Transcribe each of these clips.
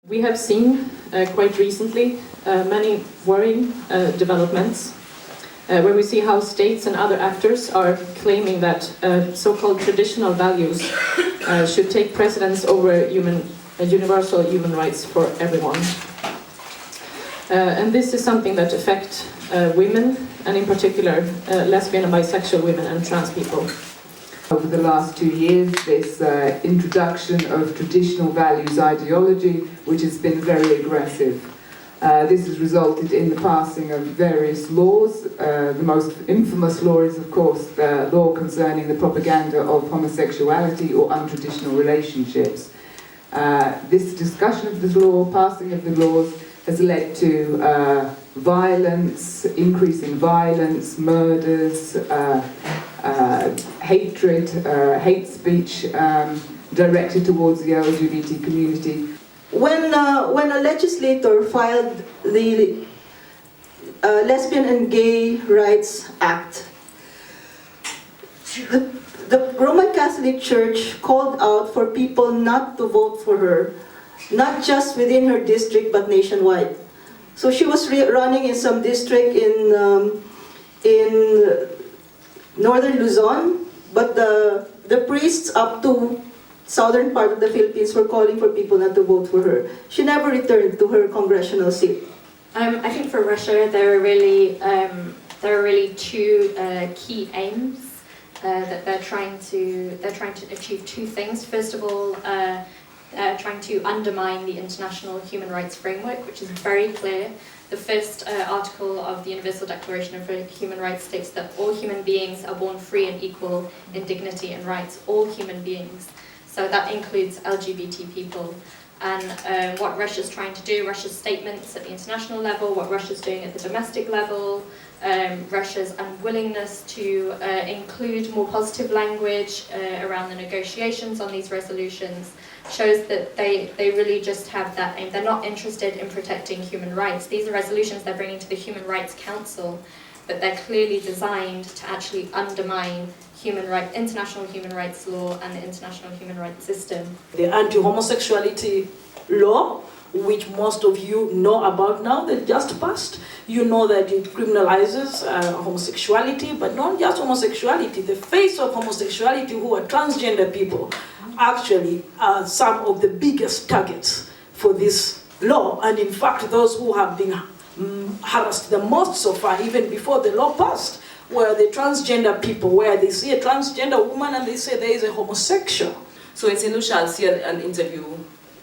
We have seen quite recently many worrying developments where we see how states and other actors are claiming that so-called traditional values should take precedence over universal human rights for everyone. And this is something that affects women, and in particular lesbian and bisexual women and trans people. Over the last 2 years, this introduction of traditional values ideology, which has been very aggressive. This has resulted in the passing of various laws. The most infamous law is, of course, the law concerning the propaganda of homosexuality or untraditional relationships. This discussion of the law, passing of the laws, has led to violence, increasing violence, murders, hatred, hate speech directed towards the LGBT community. When a legislator filed the Lesbian and Gay Rights Act, the Roman Catholic Church called out for people not to vote for her, not just within her district but nationwide. So she was running in some district in northern Luzon, but the priests up to southern part of the Philippines were calling for people not to vote for her. She never returned to her congressional seat. I think for Russia there are really two key aims that they're trying to achieve two things. First of all, trying to undermine the international human rights framework, which is very clear. The first article of the Universal Declaration of Human Rights states that all human beings are born free and equal in dignity and rights. All human beings. So that includes LGBT people. And what Russia's trying to do, Russia's statements at the international level, what Russia's doing at the domestic level, Russia's unwillingness to include more positive language around the negotiations on these resolutions shows that they really just have that aim. They're not interested in protecting human rights. These are resolutions they're bringing to the Human Rights Council, but they're clearly designed to actually undermine international human rights law and the international human rights system. The anti-homosexuality law, which most of you know about now, that just passed. You know that it criminalizes homosexuality, but not just homosexuality. The face of homosexuality, who are transgender people, actually are some of the biggest targets for this law. And in fact, those who have been harassed the most so far, even before the law passed, were the transgender people, where they see a transgender woman and they say there is a homosexual. So in St. Lucia, I'll see an interview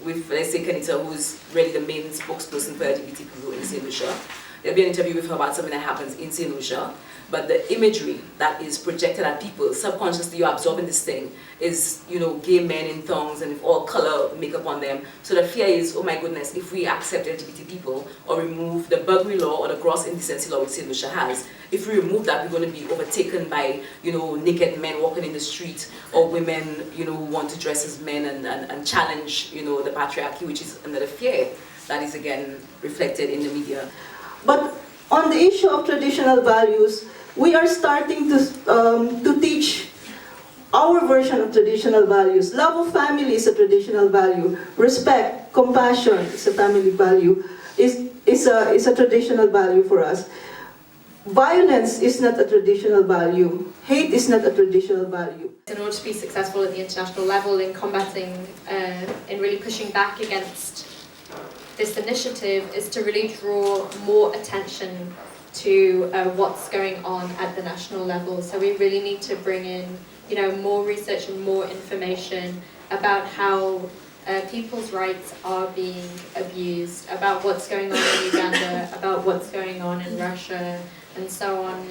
with, let's say, Kenita, who's really the main spokesperson for LGBT people in St. Lucia. There'll be an interview with her about something that happens in St. Lucia. But the imagery that is projected at people, subconsciously you're absorbing this thing, is, you know, gay men in thongs and with all color makeup on them. So the fear is, oh my goodness, if we accept LGBT people or remove the burglary law or the gross indecency law which St. Lucia has, if we remove that, we're going to be overtaken by, you know, naked men walking in the street, or women, you know, who want to dress as men and challenge, you know, the patriarchy, which is another fear that is again reflected in the media. But on the issue of traditional values, we are starting to teach our version of traditional values. Love of family is a traditional value. Respect, compassion is a family value, is a traditional value for us. Violence is not a traditional value. Hate is not a traditional value. In order to be successful at the international level in combating, in really pushing back against this initiative, is to really draw more attention to what's going on at the national level. So we really need to bring in, you know, more research and more information about how people's rights are being abused, about what's going on in Uganda, about what's going on in Russia, and so on.